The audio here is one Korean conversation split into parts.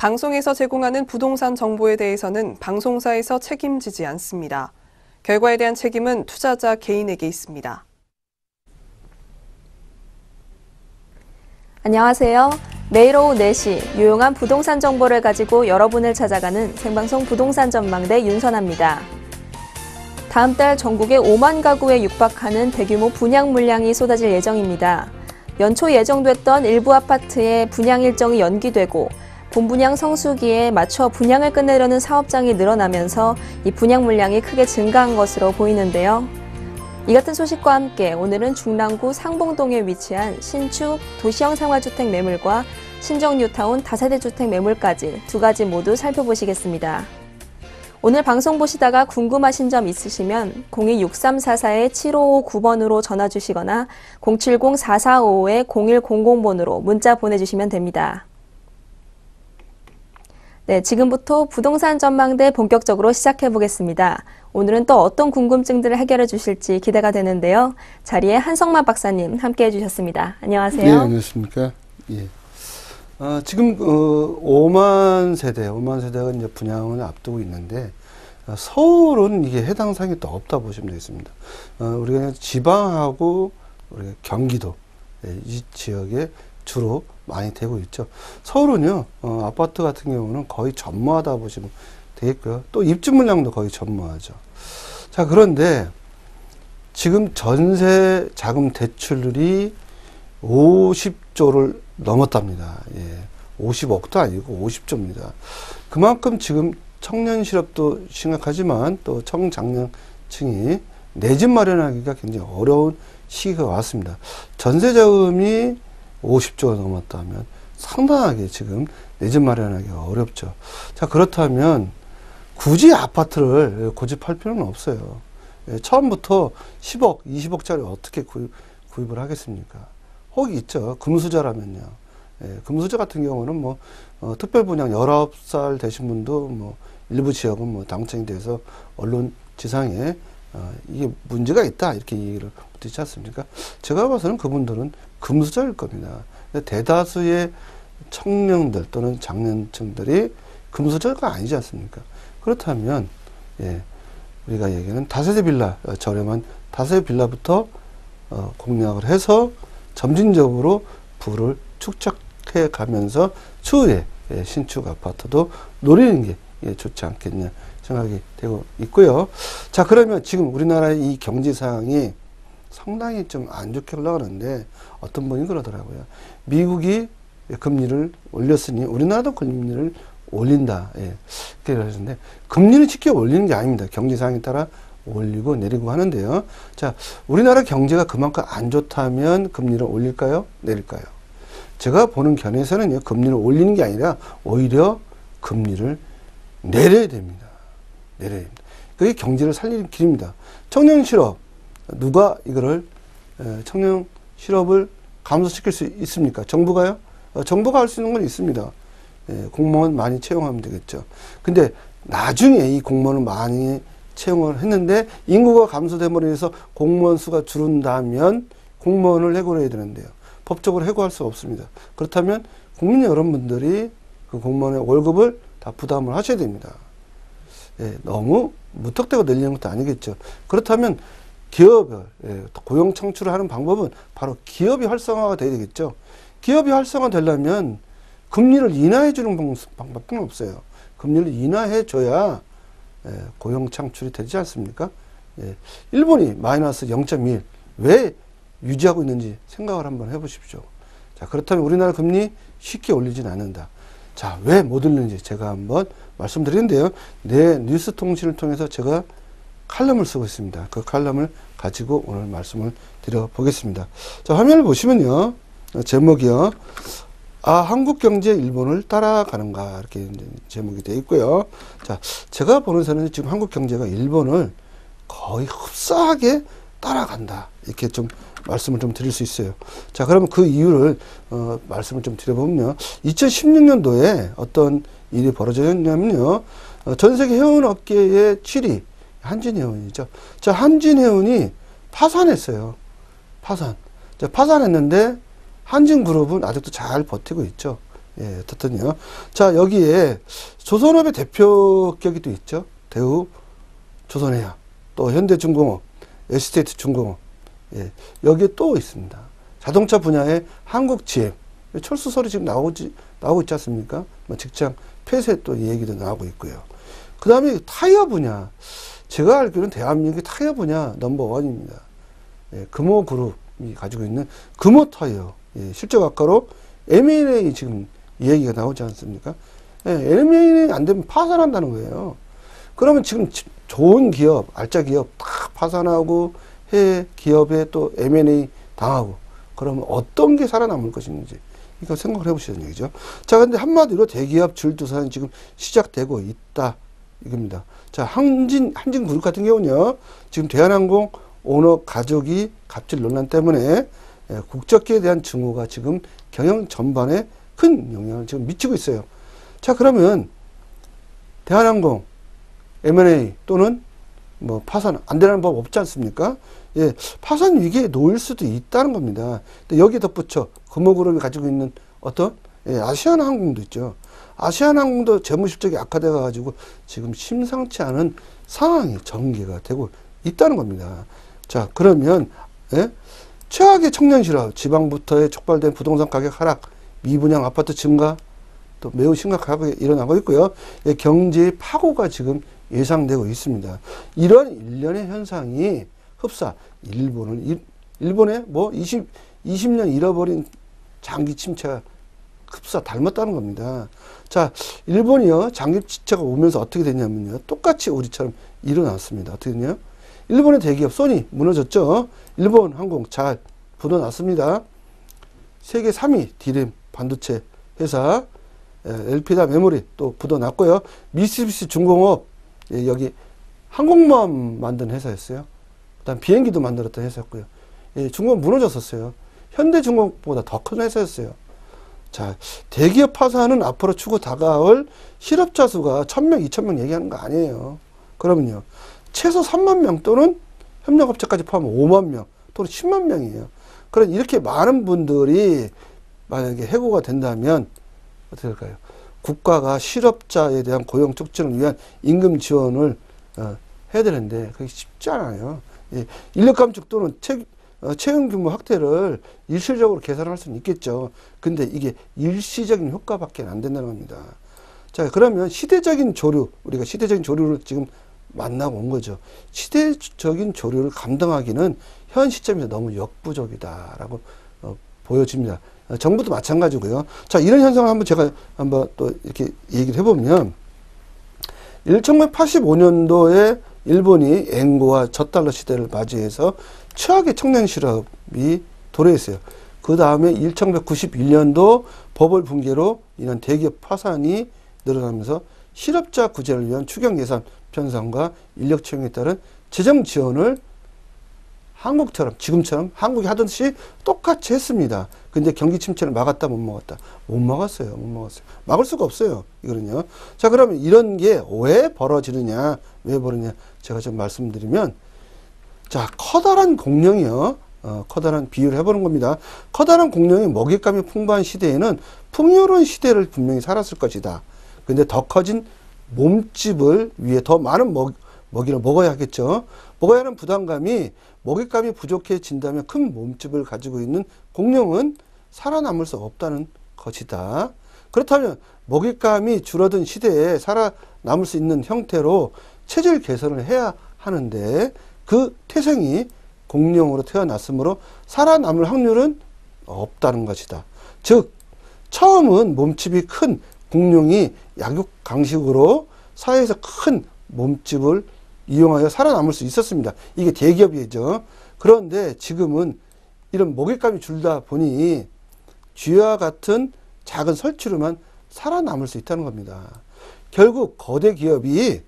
방송에서 제공하는 부동산 정보에 대해서는 방송사에서 책임지지 않습니다. 결과에 대한 책임은 투자자 개인에게 있습니다. 안녕하세요. 매일 오후 4시 유용한 부동산 정보를 가지고 여러분을 찾아가는 생방송 부동산 전망대 윤선아입니다. 다음 달 전국에 5만 가구에 육박하는 대규모 분양 물량이 쏟아질 예정입니다. 연초 예정됐던 일부 아파트의 분양 일정이 연기되고 본분양 성수기에 맞춰 분양을 끝내려는 사업장이 늘어나면서 이 분양 물량이 크게 증가한 것으로 보이는데요. 이 같은 소식과 함께 오늘은 중랑구 상봉동에 위치한 신축 도시형 생활주택 매물과 신정 뉴타운 다세대 주택 매물까지 두 가지 모두 살펴보시겠습니다. 오늘 방송 보시다가 궁금하신 점 있으시면 02-6344-7559번으로 전화 주시거나 070-4455-0100번으로 문자 보내주시면 됩니다. 네, 지금부터 부동산 전망대 본격적으로 시작해 보겠습니다. 오늘은 또 어떤 궁금증들을 해결해 주실지 기대가 되는데요. 자리에 한성만 박사님 함께 해주셨습니다. 안녕하세요. 네, 안녕하십니까. 예. 지금 5만 세대가 이제 분양을 앞두고 있는데 서울은 이게 해당 사항이 또 없다 보시면 되겠습니다. 우리가 지방하고 우리가 경기도 이 지역에 주로 많이 되고 있죠. 서울은요, 아파트 같은 경우는 거의 전무하다 보시면 되겠고요. 또 입주 물량도 거의 전무하죠. 자, 그런데 지금 전세 자금 대출률이 50조를 넘었답니다. 예. 50억도 아니고 50조입니다. 그만큼 지금 청년 실업도 심각하지만 또 청장년층이 내 집 마련하기가 굉장히 어려운 시기가 왔습니다. 전세 자금이 50조가 넘었다면 상당하게 지금 내 집 마련하기가 어렵죠. 자, 그렇다면 굳이 아파트를 고집할 필요는 없어요. 예, 처음부터 10억, 20억짜리 어떻게 구입을 하겠습니까? 혹이 있죠. 금수저라면요. 예, 금수저 같은 경우는 뭐, 특별 분양 19살 되신 분도 뭐, 일부 지역은 뭐, 당첨이 돼서 언론 지상에, 이게 문제가 있다. 이렇게 얘기를 듣지 않습니까? 제가 봐서는 그분들은 금수저일 겁니다. 대다수의 청년들 또는 장년층들이 금수저가 아니지 않습니까? 그렇다면, 예, 우리가 얘기하는 다세대 빌라, 저렴한 다세대 빌라부터, 공략을 해서 점진적으로 부를 축적해 가면서 추후에 신축 아파트도 노리는 게 좋지 않겠냐 생각이 되고 있고요. 자, 그러면 지금 우리나라의 이 경제 상황이 상당히 좀 안 좋게 흘러가는데 어떤 분이 그러더라고요. 미국이 금리를 올렸으니 우리나라도 금리를 올린다. 예. 그렇게 하셨는데 금리는 직접 올리는 게 아닙니다. 경제 상황에 따라 올리고 내리고 하는데요. 자, 우리나라 경제가 그만큼 안 좋다면 금리를 올릴까요? 내릴까요? 제가 보는 견해에서는요, 금리를 올리는 게 아니라 오히려 금리를 내려야 됩니다. 내려야 됩니다. 그게 경제를 살리는 길입니다. 청년 실업, 누가 이거를, 청년 실업을 감소시킬 수 있습니까? 정부가요? 정부가 할 수 있는 건 있습니다. 공무원 많이 채용하면 되겠죠. 근데 나중에 이 공무원을 많이 채용을 했는데 인구가 감소됨으로 인해서 공무원 수가 줄은다면 공무원을 해고를 해야 되는데요. 법적으로 해고할 수 없습니다. 그렇다면 국민 여러분들이 그 공무원의 월급을 다 부담을 하셔야 됩니다. 예, 너무 무턱대고 늘리는 것도 아니겠죠. 그렇다면 기업을, 고용 창출을 하는 방법은 바로 기업이 활성화가 돼야 되겠죠. 기업이 활성화되려면 금리를 인하해 주는 방법밖에 없어요. 금리를 인하해 줘야 고용 창출이 되지 않습니까? 일본이 마이너스 0.1 왜 유지하고 있는지 생각을 한번 해보십시오. 자, 그렇다면 우리나라 금리 쉽게 올리진 않는다. 자, 왜 못 올리는지 제가 한번 말씀드리는데요. 내 뉴스 통신을 통해서 제가 칼럼을 쓰고 있습니다. 그 칼럼을 가지고 오늘 말씀을 드려보겠습니다. 자, 화면을 보시면요. 제목이요. 한국 경제 일본을 따라가는가 이렇게 제목이 되어 있고요. 자, 제가 보는 선은 지금 한국 경제가 일본을 거의 흡사하게 따라간다 이렇게 좀 말씀을 좀 드릴 수 있어요. 자, 그러면 그 이유를 말씀을 좀 드려보면요. 2016년도에 어떤 일이 벌어졌냐면요. 전 세계 해운 업계의 7위 한진해운이죠. 자, 한진해운이 파산했어요. 파산했는데 한진그룹은 아직도 잘 버티고 있죠. 예, 어떻든요. 자, 여기에 조선업의 대표격이 또 있죠. 대우, 조선해양, 또 현대중공업, ST중공업. 예, 여기에 또 있습니다. 자동차 분야의 한국GM, 철수설이 지금 나오고 있지 않습니까? 뭐 직장 폐쇄 또 얘기도 나오고 있고요. 그 다음에 타이어 분야. 제가 알기로는 대한민국의 타이어 분야 넘버원입니다. 예, 금호그룹이 가지고 있는 금호타이어. 예, 실적 악화로 M&A 지금 얘기가 나오지 않습니까? 예, M&A 안 되면 파산한다는 거예요. 그러면 지금 좋은 기업, 알짜 기업 다 파산하고 해외 기업에 또 M&A 당하고 그러면 어떤 게 살아남을 것인지 이거 생각을 해보시는 얘기죠. 자, 근데 한마디로 대기업 줄도산이 지금 시작되고 있다. 이겁니다. 자, 한진그룹 같은 경우는요, 지금 대한항공 오너 가족이 갑질 논란 때문에 국적기에 대한 증오가 지금 경영 전반에 큰 영향을 지금 미치고 있어요. 자, 그러면 대한항공 M&A 또는 뭐 파산 안 되는 법 없지 않습니까? 예, 파산 위기에 놓일 수도 있다는 겁니다. 근데 여기에 덧붙여 금호그룹이 가지고 있는 어떤 아시아나항공도 있죠. 아시아나항공도 재무실적이 악화돼 가지고 지금 심상치 않은 상황이 전개가 되고 있다는 겁니다. 자, 그러면 최악의 청년 실업, 지방부터의 촉발된 부동산 가격 하락, 미분양 아파트 증가 또 매우 심각하게 일어나고 있고요. 경제의 파고가 지금 예상되고 있습니다. 이런 일련의 현상이 흡사 일본의 뭐 20년 잃어버린 장기 침체가 흡사 닮았다는 겁니다. 자, 일본이요, 장기 침체가 오면서 어떻게 됐냐면요, 똑같이 우리처럼 일어났습니다. 어떻게 됐냐? 일본의 대기업 소니 무너졌죠. 일본 항공 잘 부도났습니다. 세계 3위 디램 반도체 회사 엘피다 메모리 또 부도났고요. 미쓰비시 중공업 여기 항공모함 만든 회사였어요. 그다음 비행기도 만들었던 회사였고요. 중공업 무너졌었어요. 현대중공업보다 더 큰 회사였어요. 자, 대기업 파산은 앞으로 추후 다가올 실업자 수가 1000명, 2000명 얘기하는 거 아니에요. 그러면요, 최소 3만 명 또는 협력업체까지 포함하면 5만 명 또는 10만 명이에요. 그럼 이렇게 많은 분들이 만약에 해고가 된다면 어떻게 될까요? 국가가 실업자에 대한 고용 촉진을 위한 임금 지원을 해야 되는데 그게 쉽지 않아요. 예, 인력 감축 또는 채용 규모 확대를 일시적으로 계산할 수는 있겠죠. 근데 이게 일시적인 효과밖에 안 된다는 겁니다. 자, 그러면 시대적인 조류, 우리가 시대적인 조류를 지금 만나고 온 거죠. 시대적인 조류를 감당하기는 현 시점에서 너무 역부족이다라고 보여집니다. 정부도 마찬가지고요. 자, 이런 현상을 한번 제가 한번 또 이렇게 얘기를 해보면 1985년도에 일본이 엔고와 저달러 시대를 맞이해서 최악의 청년 실업이 도래했어요. 그 다음에 1991년도 버블 붕괴로 인한 대기업 파산이 늘어나면서 실업자 구제를 위한 추경 예산 편성과 인력 채용에 따른 재정 지원을 한국처럼 지금처럼 한국이 하듯이 똑같이 했습니다. 근데 경기 침체를 막았다 못 막았다? 못 막았어요. 못 막았어요. 막을 수가 없어요. 이거는요. 자, 그러면 이런 게 왜 벌어지느냐? 왜 벌어지냐? 제가 좀 말씀드리면, 자, 커다란 공룡이요. 커다란 비유를 해보는 겁니다. 커다란 공룡이 먹잇감이 풍부한 시대에는 풍요로운 시대를 분명히 살았을 것이다. 근데 더 커진 몸집을 위해 더 많은 먹이를 먹어야 하겠죠. 먹어야 하는 부담감이 먹잇감이 부족해진다면 큰 몸집을 가지고 있는 공룡은 살아남을 수 없다는 것이다. 그렇다면 먹잇감이 줄어든 시대에 살아남을 수 있는 형태로 체질 개선을 해야 하는데 그 태생이 공룡으로 태어났으므로 살아남을 확률은 없다는 것이다. 즉, 처음은 몸집이 큰 공룡이 약육 강식으로 사회에서 큰 몸집을 이용하여 살아남을 수 있었습니다. 이게 대기업이죠. 그런데 지금은 이런 먹잇감이 줄다 보니 쥐와 같은 작은 설치로만 살아남을 수 있다는 겁니다. 결국 거대 기업을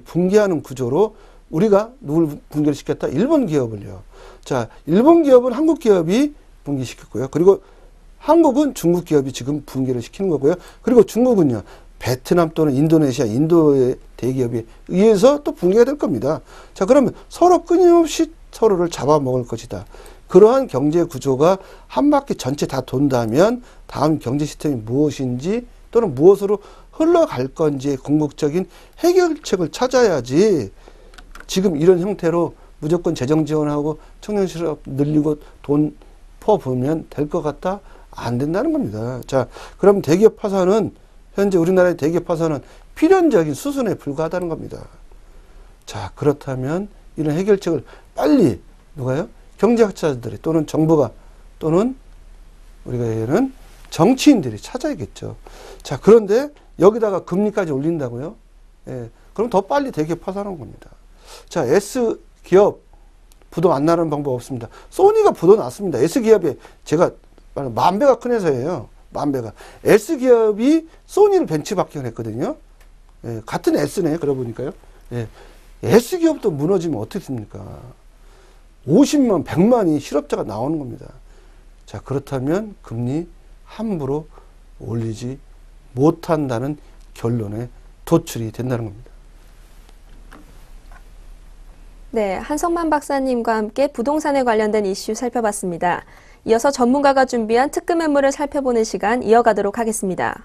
붕괴하는 구조로 우리가 누굴 붕괴를 시켰다? 일본 기업을요. 자, 일본 기업은 한국 기업이 붕괴시켰고요. 그리고 한국은 중국 기업이 지금 붕괴를 시키는 거고요. 그리고 중국은요, 베트남 또는 인도네시아, 인도의 대기업에 의해서 또 붕괴가 될 겁니다. 자, 그러면 서로 끊임없이 서로를 잡아먹을 것이다. 그러한 경제 구조가 한 바퀴 전체 다 돈다면 다음 경제 시스템이 무엇인지 또는 무엇으로 흘러갈 건지의 궁극적인 해결책을 찾아야지 지금 이런 형태로 무조건 재정 지원하고 청년 실업 늘리고 돈 퍼부으면 될 것 같다? 안 된다는 겁니다. 자, 그럼 대기업 파산은 현재 우리나라의 대기업 파산은 필연적인 수순에 불과하다는 겁니다. 자, 그렇다면 이런 해결책을 빨리 누가요? 경제학자들이 또는 정부가 또는 우리가 얘기하는 정치인들이 찾아야겠죠. 자, 그런데 여기다가 금리까지 올린다고요? 예, 그럼 더 빨리 대기업 파산한 겁니다. 자, S기업 부도 안 나는 방법 없습니다. 소니가 부도 났습니다. S기업이 제가 10,000배가 큰 회사예요. 10,000배가. S기업이 소니를 벤치마킹을 했거든요. 예, 같은 S네, 그러고 보니까요. 예, S기업도 무너지면 어떻게 됩니까? 50만, 100만이 실업자가 나오는 겁니다. 자, 그렇다면 금리 함부로 올리지 못한다는 결론에 도출이 된다는 겁니다. 네, 한성만 박사님과 함께 부동산에 관련된 이슈 살펴봤습니다. 이어서 전문가가 준비한 특급 매물을 살펴보는 시간 이어가도록 하겠습니다.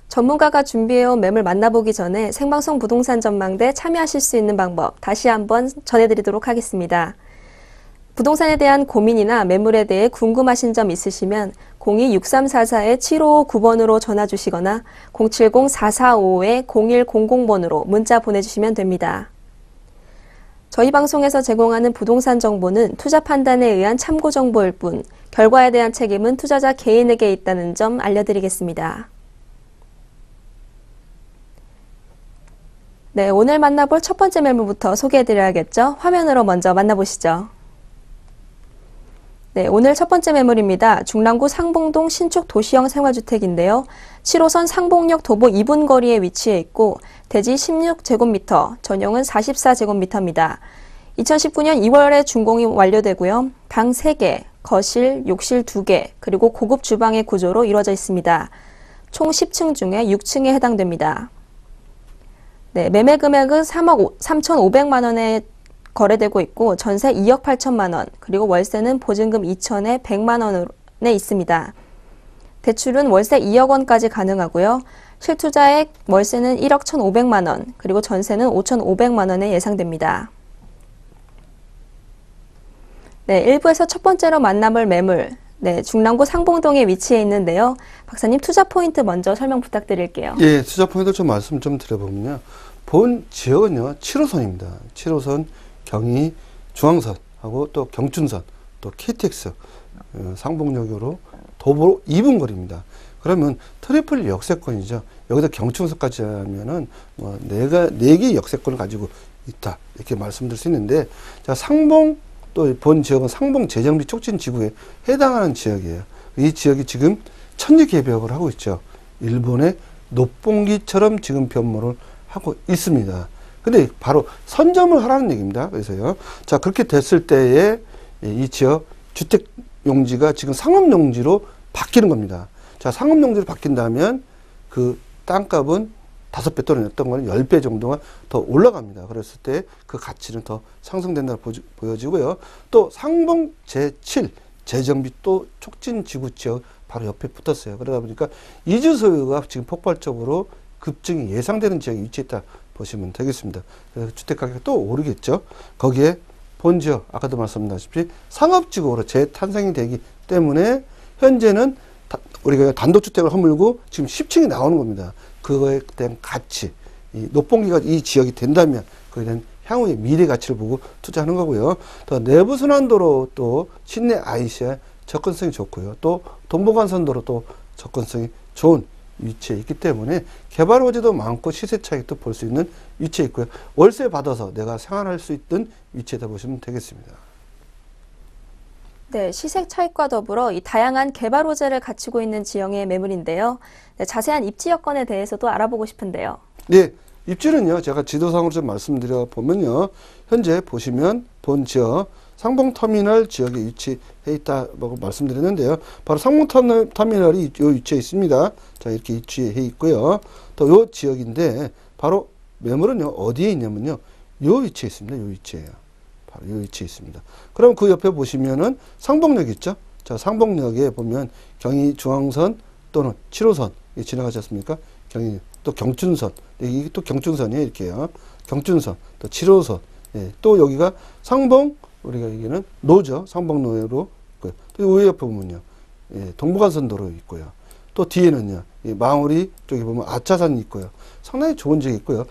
전문가가 준비해온 매물 만나보기 전에 생방송 부동산 전망대 참여하실 수 있는 방법 다시 한번 전해드리도록 하겠습니다. 부동산에 대한 고민이나 매물에 대해 궁금하신 점 있으시면 02-6344-7559번으로 전화 주시거나 070-4455-0100번으로 문자 보내주시면 됩니다. 저희 방송에서 제공하는 부동산 정보는 투자 판단에 의한 참고 정보일 뿐 결과에 대한 책임은 투자자 개인에게 있다는 점 알려드리겠습니다. 네, 오늘 만나볼 첫 번째 매물부터 소개해드려야겠죠? 화면으로 먼저 만나보시죠. 네, 오늘 첫 번째 매물입니다. 중랑구 상봉동 신축 도시형 생활주택인데요. 7호선 상봉역 도보 2분 거리에 위치해 있고 대지 16제곱미터, 전용은 44제곱미터입니다. 2019년 2월에 준공이 완료되고요. 방 3개, 거실, 욕실 2개, 그리고 고급 주방의 구조로 이루어져 있습니다. 총 10층 중에 6층에 해당됩니다. 네, 매매 금액은 3억 3,500만 원에 거래되고 있고 전세 2억 8천만 원, 그리고 월세는 보증금 2천에 100만 원에 있습니다. 대출은 월세 2억 원까지 가능하고요. 실투자액 월세는 1억 1,500만 원, 그리고 전세는 5,500만 원에 예상됩니다. 네, 1부에서 첫 번째로 만나볼 매물, 네, 중랑구 상봉동에 위치해 있는데요. 박사님 투자 포인트 먼저 설명 부탁드릴게요. 예, 투자 포인트 좀 말씀 좀 드려보면요. 본 지역은요, 7호선입니다. 7호선 경의 중앙선하고 또 경춘선, 또 KTX 상봉역으로 도보 2분 거리입니다. 그러면 트리플 역세권이죠. 여기다 경춘선까지 하면은 뭐 4개의 역세권을 가지고 있다. 이렇게 말씀드릴 수 있는데, 자, 상봉 또 본 지역은 상봉 재정비 촉진 지구에 해당하는 지역이에요. 이 지역이 지금 천지 개벽을 하고 있죠. 일본의 녹봉기처럼 지금 변모를 하고 있습니다. 근데 바로 선점을 하라는 얘기입니다. 그래서요. 자, 그렇게 됐을 때에 이 지역 주택 용지가 지금 상업 용지로 바뀌는 겁니다. 자, 상업 용지로 바뀐다면 그 땅값은 5배 또는 어떤 거는 10배 정도가 더 올라갑니다. 그랬을 때 그 가치는 더 상승된다고 보여지고요. 또 상봉 제7 재정비 또 촉진 지구 지역 바로 옆에 붙었어요. 그러다 보니까 이주 소유가 지금 폭발적으로 급증이 예상되는 지역에 위치했다 보시면 되겠습니다. 그래서 주택 가격이 또 오르겠죠. 거기에 본 지역, 아까도 말씀드렸다시피 상업지구로 재탄생이 되기 때문에 현재는 우리가 단독주택을 허물고 지금 10층이 나오는 겁니다. 그거에 대한 가치, 이 녹봉기가 이 지역이 된다면 그에 대한 향후의 미래 가치를 보고 투자하는 거고요. 또 내부순환도로 또 신내 IC에 접근성이 좋고요. 또 동부간선도로 또 접근성이 좋은 위치에 있기 때문에 개발 호재도 많고 시세 차익도 볼 수 있는 위치에 있고요. 월세 받아서 내가 생활할 수 있던 위치에다 보시면 되겠습니다. 네, 시세 차익과 더불어 이 다양한 개발 호재를 갖추고 있는 지형의 매물인데요. 네, 자세한 입지 여건에 대해서도 알아보고 싶은데요. 네, 입지는요, 제가 지도상으로 좀 말씀드려 보면요, 현재 보시면 본 지역 상봉터미널 지역에 위치해 있다고 말씀드렸는데요. 바로 상봉터미널이 이 위치에 있습니다. 자, 이렇게 위치해 있고요. 또 요 지역인데 바로 매물은요, 어디에 있냐면요, 요 위치에 있습니다. 요 위치에요. 바로 요 위치에 있습니다. 그럼 그 옆에 보시면은 상봉역 있죠? 자, 상봉역에 보면 경의중앙선 또는 7호선 지나가지 않습니까? 또 경춘선, 이게 또 경춘선이에요. 이렇게요. 경춘선, 또 7호선, 예, 또 여기가 상봉, 우리가 여기는 노죠. 상봉로로 있고요. 또 옆에 보면요, 예, 동부간선도로 있고요. 또 뒤에는요, 이 마무리 쪽에 보면 아차산이 있고요. 상당히 좋은 지역이 있고요.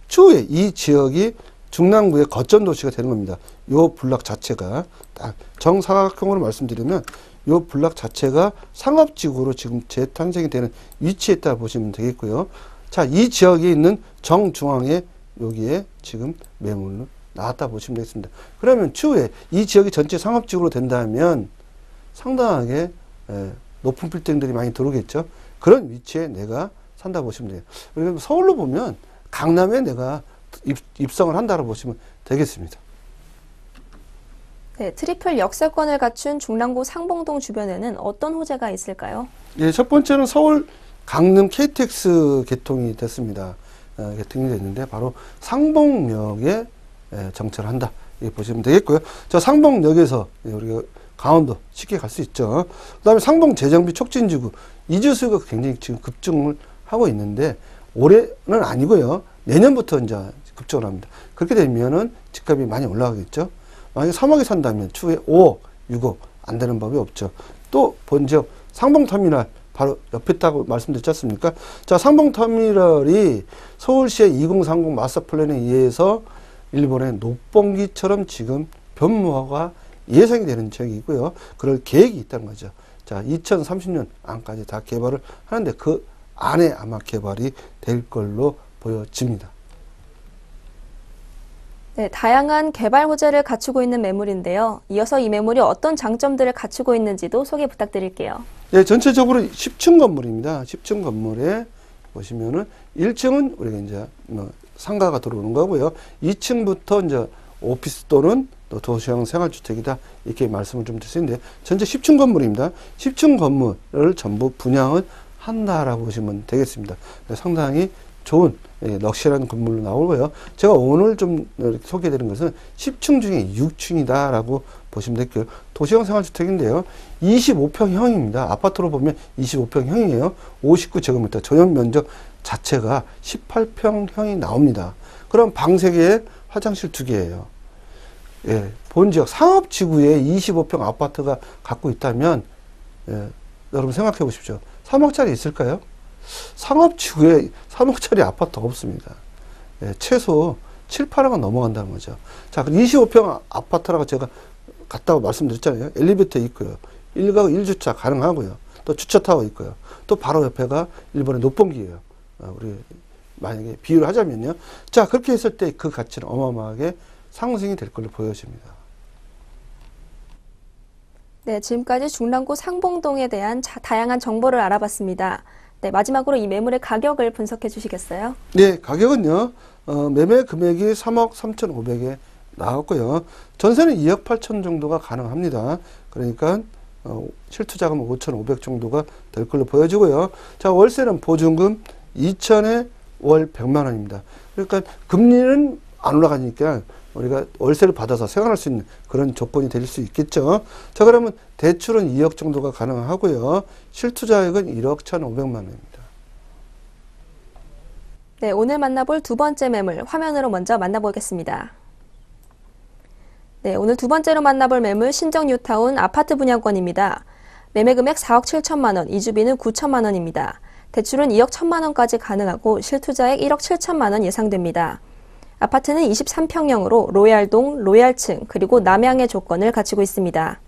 추후에 이 지역이 중랑구의 거점 도시가 되는 겁니다. 요 블락 자체가 딱 정사각형으로 말씀드리면 요 블락 자체가 상업지구로 지금 재탄생이 되는 위치에 있다 보시면 되겠고요. 자, 이 지역에 있는 정중앙에 여기에 지금 매물로 나왔다 보시면 되겠습니다. 그러면 추후에 이 지역이 전체 상업지구로 된다면 상당하게 높은 빌딩들이 많이 들어오겠죠. 그런 위치에 내가 산다 보시면 돼요. 그리고 서울로 보면 강남에 내가 입성을 한다고 보시면 되겠습니다. 네, 트리플 역세권을 갖춘 중랑구 상봉동 주변에는 어떤 호재가 있을까요? 예, 첫 번째는 서울 강릉 KTX 개통이 됐습니다. 개통이 됐는데 바로 상봉역에 정차를 한다. 이렇게 보시면 되겠고요. 자, 상봉역에서 우리가 강원도 쉽게 갈 수 있죠. 그 다음에 상봉 재정비 촉진지구 이주수가 굉장히 지금 급증을 하고 있는데 올해는 아니고요. 내년부터 이제 급증을 합니다. 그렇게 되면은 집값이 많이 올라가겠죠. 만약에 3억에 산다면 추후에 5억, 6억 안 되는 법이 없죠. 또 본지역 상봉터미널 바로 옆에 있다고 말씀드렸지 않습니까? 자, 상봉터미널이 서울시의 2030 마스터 플랜에 의해서 일본의 녹봉기처럼 지금 변모가 예상이 되는 지역이고요. 그럴 계획이 있다는 거죠. 자, 2030년 안까지 다 개발을 하는데 그 안에 아마 개발이 될 걸로 보여집니다. 네, 다양한 개발 호재를 갖추고 있는 매물인데요. 이어서 이 매물이 어떤 장점들을 갖추고 있는지도 소개 부탁드릴게요. 네, 전체적으로 10층 건물입니다. 10층 건물에 보시면은 1층은 우리가 이제 상가가 들어오는 거고요. 2층부터 이제 오피스 또는 또 도시형 생활주택이다. 이렇게 말씀을 좀 드리는데 전체 10층 건물입니다. 10층 건물을 전부 분양을 한다라고 보시면 되겠습니다. 상당히 좋은 럭셔리한 건물로 나오고요. 제가 오늘 좀 소개해드린 것은 10층 중에 6층이다라고 보시면 되고요. 도시형 생활주택인데요. 25평형입니다. 아파트로 보면 25평형이에요. 59제곱미터 전용 면적 자체가 18평형이 나옵니다. 그럼 방 3개에 화장실 2개예요. 예, 본지역 상업지구에 25평 아파트가 갖고 있다면 여러분 생각해 보십시오. 3억짜리 있을까요? 상업지구에 3억짜리 아파트가 없습니다. 예, 최소 7, 8억은 넘어간다는 거죠. 자, 25평 아파트라고 제가 갔다고 말씀드렸잖아요. 엘리베이터 있고요. 1가구 1주차 가능하고요. 또 주차타워 있고요. 또 바로 옆에가 일본의 녹봉기예요. 우리 만약에 비유를 하자면요. 자, 그렇게 했을 때 그 가치는 어마어마하게 상승이 될 걸로 보여집니다. 네, 지금까지 중랑구 상봉동에 대한 다양한 정보를 알아봤습니다. 네, 마지막으로 이 매물의 가격을 분석해 주시겠어요? 네, 가격은요. 매매 금액이 3억 3,500에 나왔고요. 전세는 2억 8천 정도가 가능합니다. 그러니까 실투자금 5,500 정도가 될 걸로 보여지고요. 자, 월세는 보증금 2천에 월 100만 원입니다. 그러니까 금리는 안 올라가니까 우리가 월세를 받아서 생활할 수 있는 그런 조건이 될 수 있겠죠. 자, 그러면 대출은 2억 정도가 가능하고요. 실투자액은 1억 1,500만 원입니다. 네, 오늘 만나볼 두 번째 매물 화면으로 먼저 만나보겠습니다. 네, 오늘 두 번째로 만나볼 매물 신정 뉴타운 아파트 분양권입니다. 매매 금액 4억 7천만 원, 이주비는 9천만 원입니다. 대출은 2억 1천만 원까지 가능하고 실투자액 1억 7천만 원 예상됩니다. 아파트는 23평형으로 로얄동, 로얄층, 그리고 남향의 조건을 갖추고 있습니다.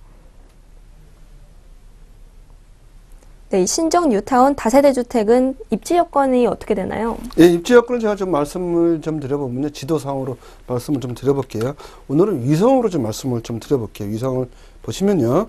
네, 이 신정 뉴타운 다세대 주택은 입지 여건이 어떻게 되나요? 예, 입지 여건은 제가 좀 말씀을 좀 드려보면요. 지도상으로 말씀을 좀 드려볼게요. 오늘은 위성으로 좀 말씀을 좀 드려볼게요. 위성을 보시면요.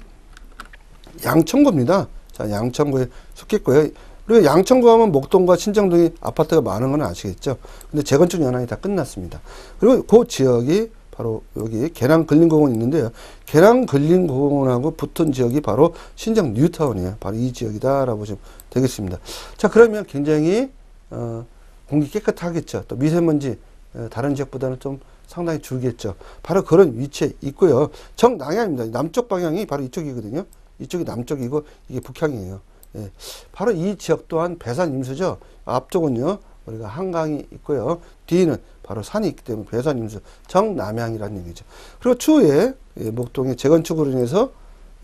양천구입니다. 자, 양천구에 속했고요. 그리고 양천구 하면 목동과 신정동이 아파트가 많은 건 아시겠죠? 근데 재건축 연한이 다 끝났습니다. 그리고 그 지역이 바로 여기 계량근린공원이 있는데요. 계량근린공원하고 붙은 지역이 바로 신정 뉴타운이에요. 바로 이 지역이다라고 보시면 되겠습니다. 자, 그러면 굉장히 공기 깨끗하겠죠. 또 미세먼지 다른 지역보다는 좀 상당히 줄겠죠. 바로 그런 위치에 있고요. 정남향입니다. 남쪽 방향이 바로 이쪽이거든요. 이쪽이 남쪽이고 이게 북향이에요. 예. 바로 이 지역 또한 배산 임수죠. 앞쪽은요, 우리가 한강이 있고요. 뒤에는 바로 산이 있기 때문에 배산 임수, 정남향이라는 얘기죠. 그리고 추후에 목동의 재건축으로 인해서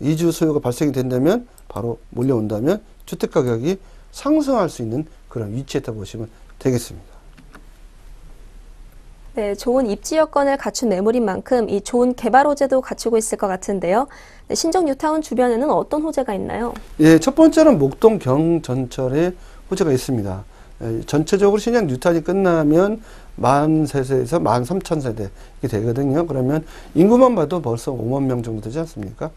이주 수요가 발생이 된다면, 바로 몰려온다면 주택 가격이 상승할 수 있는 그런 위치에 있다고 보시면 되겠습니다. 네, 좋은 입지 여건을 갖춘 매물인 만큼 이 좋은 개발 호재도 갖추고 있을 것 같은데요. 네, 신정 뉴타운 주변에는 어떤 호재가 있나요? 예, 첫 번째는 목동 경전철에 호재가 있습니다. 전체적으로 신정 뉴타운이 끝나면 10,000세대에서 13,000세대 이렇게 되거든요. 그러면 인구만 봐도 벌써 5만 명 정도 되지 않습니까?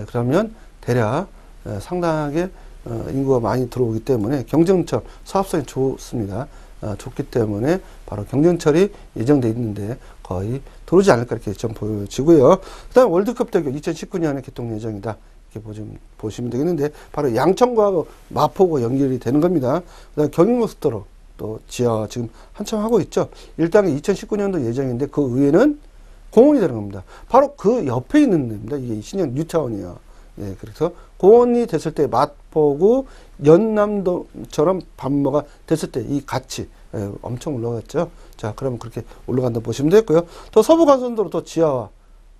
그러면 대략 상당하게 인구가 많이 들어오기 때문에 경전철 사업성이 좋습니다. 좋기 때문에 바로 경전철이 예정돼 있는데 거의 들어오지 않을까 이렇게 좀 보여지고요. 그다음 월드컵대교 2019년에 개통 예정이다 이렇게 보시면 되겠는데 바로 양천구하고 마포구 연결이 되는 겁니다. 그다음 경인고속도로 또 지하 지금 한참 하고 있죠. 1단계 2019년도 예정인데 그 위에는 공원이 되는 겁니다. 바로 그 옆에 있는 데입니다. 이게 신형 뉴타운이요. 예, 그래서 공원이 됐을 때 마포구 연남도처럼 반모가 됐을 때 이 가치 엄청 올라갔죠. 자, 그러면 그렇게 올라간다 보시면 되겠고요. 또 서부간선도로 또 지하화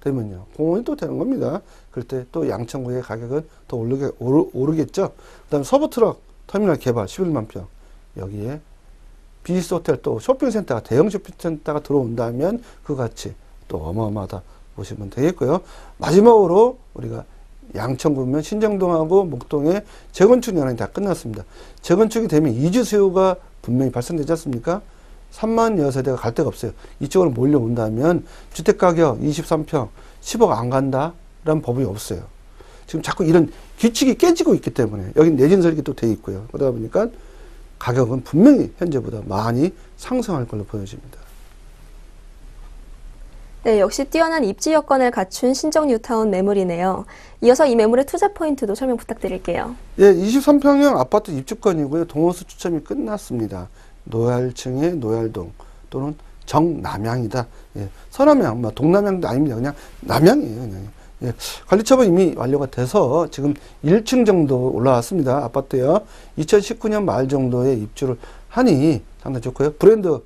되면요, 공원이 또 되는 겁니다. 그럴 때 또 양천구의 가격은 더 오르겠죠. 그다음 서부트럭 터미널 개발 11만 평, 여기에 비즈니스 호텔 또 쇼핑센터가 대형 쇼핑센터가 들어온다면 그 가치 또 어마어마하다 보시면 되겠고요. 마지막으로 우리가 양천구면 신정동하고 목동의 재건축 연한이 다 끝났습니다. 재건축이 되면 이주 수요가 분명히 발생되지 않습니까? 3만 여세대가 갈 데가 없어요. 이쪽으로 몰려온다면 주택가격 23평 10억 안 간다라는 법이 없어요. 지금 자꾸 이런 규칙이 깨지고 있기 때문에 여기 내진 설계 또 돼 있고요. 그러다 보니까 가격은 분명히 현재보다 많이 상승할 걸로 보여집니다. 네, 역시 뛰어난 입지 여건을 갖춘 신정 뉴타운 매물이네요. 이어서 이 매물의 투자 포인트도 설명 부탁드릴게요. 예, 23평형 아파트 입주권이고요. 동호수 추첨이 끝났습니다. 노얄층의 노얄동 또는 정남향이다. 예, 서남향, 동남향도 아닙니다. 그냥 남향이에요. 그냥. 예, 관리처분 이미 완료가 돼서 지금 1층 정도 올라왔습니다. 아파트요. 2019년 말 정도에 입주를 하니 상당히 좋고요. 브랜드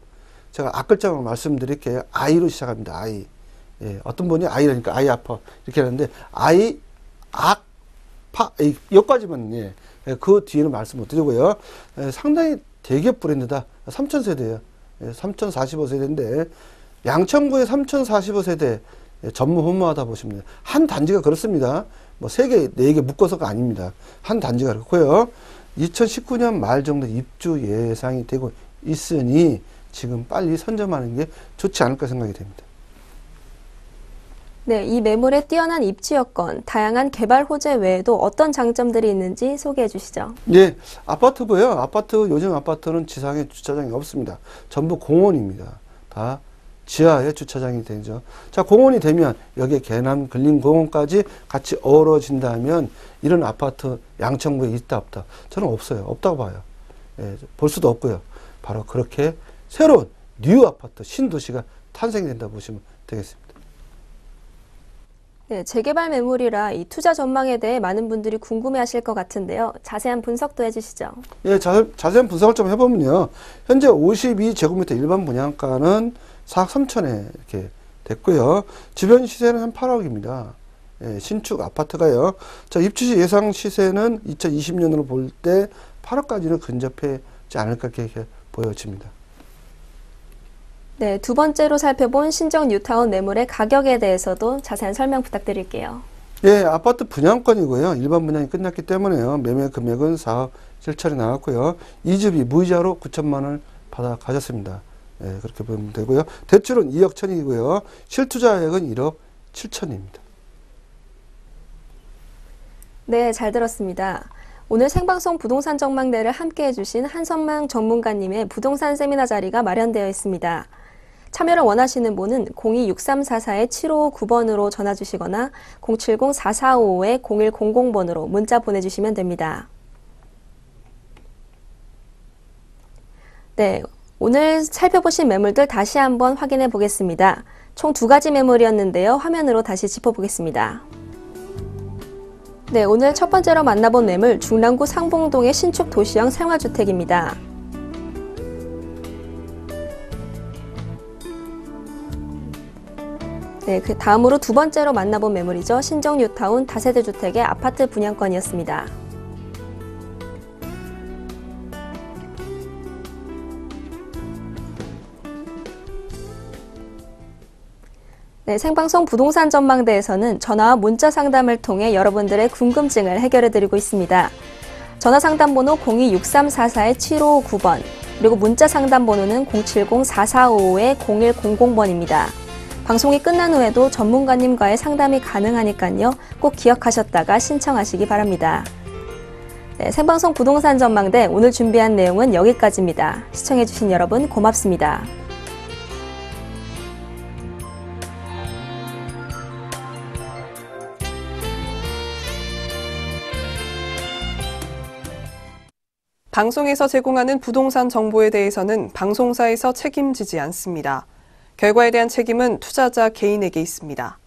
제가 앞글자만 말씀드릴게요. 아이로 시작합니다. 아이. 예, 어떤 분이 아이라니까 아이 아파 이렇게 하는데 아이 악파 여기까지만 예, 그 뒤에는 말씀 못 드리고요. 상당히 대기업 브랜드다. 3,000세대예요. 3,045세대인데 양천구의 3,045세대 전무 혼무하다 보시면 돼요. 한 단지가 그렇습니다. 뭐 3개, 4개 묶어서가 아닙니다. 한 단지가 그렇고요. 2019년 말 정도 입주 예상이 되고 있으니 지금 빨리 선점하는 게 좋지 않을까 생각이 됩니다. 네, 이 매물의 뛰어난 입지 여건, 다양한 개발 호재 외에도 어떤 장점들이 있는지 소개해 주시죠. 네, 아파트고요. 요즘 아파트는 지상에 주차장이 없습니다. 전부 공원입니다. 다 지하에 주차장이 되죠. 자, 공원이 되면 여기에 개남 근린공원까지 같이 어우러진다면 이런 아파트 양천구에 있다 없다? 저는 없어요. 없다고 봐요. 예, 볼 수도 없고요. 바로 그렇게 새로운 뉴 아파트 신도시가 탄생이 된다 보시면 되겠습니다. 네, 재개발 매물이라 이 투자 전망에 대해 많은 분들이 궁금해하실 것 같은데요. 자세한 분석도 해주시죠. 예, 자세한 분석을 좀 해보면요. 현재 52제곱미터 일반 분양가는 4억 3천에 이렇게 됐고요. 주변 시세는 한 8억입니다. 예, 신축 아파트가요. 자, 입주시 예상 시세는 2020년으로 볼 때 8억까지는 근접하지 않을까 이렇게 보여집니다. 네, 두 번째로 살펴본 신정 뉴타운 매물의 가격에 대해서도 자세한 설명 부탁드릴게요. 예, 아파트 분양권이고요. 일반 분양이 끝났기 때문에요. 매매 금액은 4억 7천이 나왔고요. 이주비 무이자로 9천만 원을 받아 가졌습니다. 예, 그렇게 보면 되고요. 대출은 2억 1천이고요. 실투자액은 1억 7천입니다. 네, 잘 들었습니다. 오늘 생방송 부동산 전망대를 함께 해주신 한선망 전문가님의 부동산 세미나 자리가 마련되어 있습니다. 참여를 원하시는 분은 02-6344-7559번으로 전화 주시거나 070-4455-0100번으로 문자 보내주시면 됩니다. 네, 오늘 살펴보신 매물들 다시 한번 확인해 보겠습니다. 총 2가지 매물이었는데요. 화면으로 다시 짚어보겠습니다. 네, 오늘 첫 번째로 만나본 매물 중랑구 상봉동의 신축 도시형 생활주택입니다. 네, 그 다음으로 두 번째로 만나본 매물이죠. 신정 뉴타운 다세대 주택의 아파트 분양권이었습니다. 네, 생방송 부동산 전망대에서는 전화와 문자 상담을 통해 여러분들의 궁금증을 해결해드리고 있습니다. 전화 상담 번호 02-6344-7559번, 그리고 문자 상담 번호는 070-4455-0100번입니다. 방송이 끝난 후에도 전문가님과의 상담이 가능하니까요. 꼭 기억하셨다가 신청하시기 바랍니다. 네, 생방송 부동산 전망대 오늘 준비한 내용은 여기까지입니다. 시청해주신 여러분 고맙습니다. 방송에서 제공하는 부동산 정보에 대해서는 방송사에서 책임지지 않습니다. 결과에 대한 책임은 투자자 개인에게 있습니다.